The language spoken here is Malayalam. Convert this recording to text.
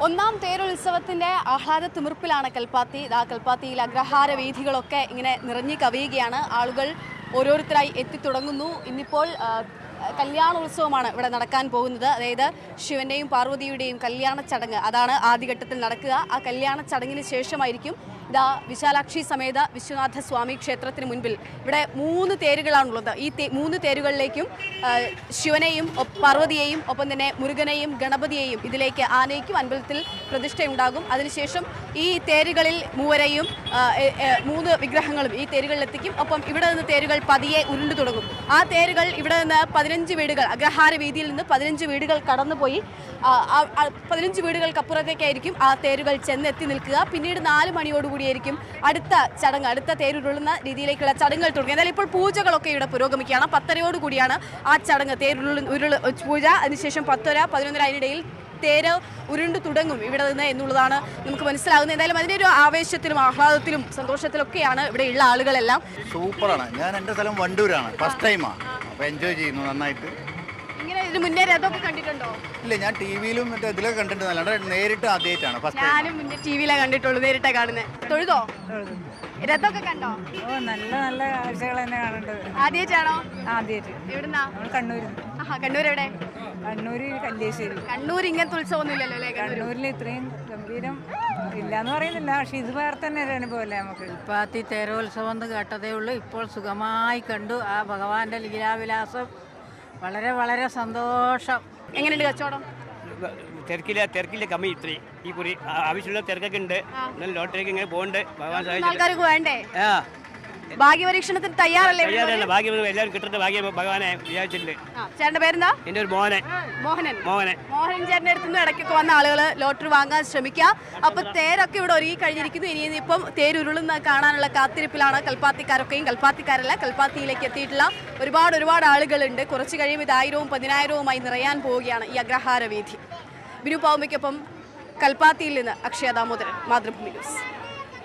ഒന്നാം തേരുത്സവത്തിന്റെ ആഹ്ലാദ തിമിർപ്പിലാണ് കൽപ്പാത്തി. കൽപ്പാത്തിയിൽ അഗ്രഹാര വേദികളൊക്കെ ഇങ്ങനെ നിറഞ്ഞു കവിയുകയാണ്. ആളുകൾ ഓരോരുത്തരായി എത്തിത്തുടങ്ങുന്നു. ഇന്നിപ്പോൾ കല്യാണോത്സവമാണ് ഇവിടെ നടക്കാൻ പോകുന്നത്. അതായത് ശിവന്റെയും പാർവതിയുടെയും കല്യാണ ചടങ്ങ്, അതാണ് ആദ്യഘട്ടത്തിൽ നടക്കുക. ആ കല്യാണ ചടങ്ങിന് ശേഷമായിരിക്കും വിശാലാക്ഷി സമേത വിശ്വനാഥ സ്വാമി ക്ഷേത്രത്തിന് മുൻപിൽ ഇവിടെ 3 തേരുകളാണുള്ളത്. ഈ 3 തേരുകളിലേക്കും ശിവനെയും പാർവതിയെയും ഒപ്പം തന്നെ മുരുകനെയും ഗണപതിയെയും ഇതിലേക്ക് ആനയിക്കും. അമ്പലത്തിൽ പ്രതിഷ്ഠയുണ്ടാകും. അതിനുശേഷം ഈ തേരുകളിൽ 3 വിഗ്രഹങ്ങളും ഈ തേരുകളിലെത്തിക്കും. ഒപ്പം ഇവിടെ നിന്ന് തേരുകൾ പതിയെ ഉരുണ്ടു തുടങ്ങും. ആ തേരുകൾ ഇവിടെ നിന്ന് 15 വീടുകൾ, അഗ്രഹാര വീതിയിൽ നിന്ന് 15 വീടുകൾ കടന്നുപോയി 15 വീടുകൾക്കപ്പുറത്തേക്കായിരിക്കും ആ തേരുകൾ ചെന്നെത്തി നിൽക്കുക. പിന്നീട് 4 മണിയോടുകൂടിയായിരിക്കും അടുത്ത ചടങ്ങ്, അടുത്ത തേരുരുളുന്ന രീതിയിലേക്കുള്ള ചടങ്ങുകൾ തുടങ്ങി. എന്നാൽ ഇപ്പോൾ പൂജകളൊക്കെ ഇവിടെ പുരോഗമിക്കുകയാണ്. 10:30 കൂടിയാണ് ആ ചടങ്ങ്, പൂജ. അതിനുശേഷം 10:30, 11:30 അതിനിടയിൽ തേര് ഉരുണ്ടു തുടങ്ങും ഇവിടെ നിന്ന് എന്നുള്ളതാണ് നമുക്ക് മനസ്സിലാകുന്നത്. എന്തായാലും അതിൻ്റെ ഒരു ആവേശത്തിലും ആഹ്ലാദത്തിലും സന്തോഷത്തിലൊക്കെയാണ് ഇവിടെയുള്ള ആളുകളെല്ലാം. സൂപ്പറാണ്. ഞാൻ എൻ്റെ സ്ഥലം വണ്ടൂരാണ്, ഫസ്റ്റ് ടൈമാണ്. അപ്പോൾ എൻജോയ് ചെയ്യുന്നു നന്നായിട്ട്. ഇങ്ങനെ ഇതിന് മുന്നേ രഥമൊക്കെ കണ്ടിട്ടുണ്ടോ? ഇല്ല, ഞാൻ ടി വിയിലും മറ്റേ ഇതിലൊക്കെ കണ്ടിട്ടുണ്ട്, അല്ലാണ്ട് നേരിട്ട് ആദ്യമായിട്ടാണ്. ഞാനും മുന്നേ ടി വിയിലാണ് കണ്ടിട്ടുള്ളൂ, നേരിട്ടാ കാണുന്നത്. തൊഴുതോ? രഥമൊക്കെ കണ്ടോ? നല്ല നല്ല കാഴ്ചകൾ തന്നെ കാണേണ്ടത്. ആദ്യമായിട്ടാണോ? ആദ്യമായിട്ട്. എവിടുന്നാ? കണ്ണൂര്. കണ്ണൂർ എവിടെ? കണ്ണൂര് കല്ലേശ്ശേരി. കണ്ണൂർ ഇങ്ങനത്തെ ഉത്സവമൊന്നും ഇല്ലല്ലോ അല്ലേ? കണ്ണൂരിൽ ഇത്രയും ഗംഭീരം ഇല്ലാന്ന് പറയുന്നില്ല, പക്ഷെ ഇത് വേറെ തന്നെ ഒരു അനുഭവമല്ലേ നമുക്ക്. കൽപ്പാത്തി തേരോത്സവം എന്ന് കേട്ടതേ ഉള്ളൂ. ഇപ്പോൾ സുഖമായി കണ്ടു. ആ ഭഗവാന്റെ ലീലാവിലാസം വളരെ വളരെ സന്തോഷം. എങ്ങനെയുണ്ട് കച്ചവടം? തിരക്കില്ല കമ്മി ഇത്രയും ഈ കുറി ആവശ്യമുള്ള തിരക്കൊക്കെ ഉണ്ട്. ലോട്ടറിക്ക് ഇങ്ങനെ പോകുന്നുണ്ട്. ഭഗവാൻ ആൾക്കാർക്ക് വേണ്ടേ? ഭാഗ്യപരീക്ഷണത്തിന് തയ്യാറല്ലേ? ഭാഗ്യം എല്ലാവരും കിട്ടുന്ന ഭാഗ്യം ഭഗവാനെ വിചാരിച്ചിട്ടുണ്ട്. ചേട്ടന്റെ പേരെന്താ? എന്റെ ഒരു മോഹനൻ. മോഹനൻ ചേട്ടന്റെ അടുത്തുനിന്ന് ഇടയ്ക്കൊക്കെ വന്ന ആളുകൾ ലോട്ടറി വാങ്ങാൻ ശ്രമിക്കുക. അപ്പൊ തേരൊക്കെ ഇവിടെ ഒരുങ്ങി കഴിഞ്ഞിരിക്കുന്നു. ഇനി ഇപ്പം തേരുരുളുന്ന കാണാനുള്ള കാത്തിരിപ്പിലാണ് കൽപ്പാത്തിക്കാരൊക്കെയും. കൽപ്പാത്തിക്കാരല്ല, കൽപ്പാത്തിയിലേക്ക് എത്തിയിട്ടുള്ള ഒരുപാട് ആളുകളുണ്ട്. കുറച്ച് കഴിയുമ്പോൾ ഇത് 1000-വും 10,000-വുമായി നിറയാൻ പോവുകയാണ് ഈ അഗ്രഹാര വീഥി. ബിനു പാവുമ്പയ്ക്കൊപ്പം കൽപ്പാത്തിയിൽ നിന്ന് അക്ഷയ ദാമോദരൻ, മാതൃഭൂമി ന്യൂസ്.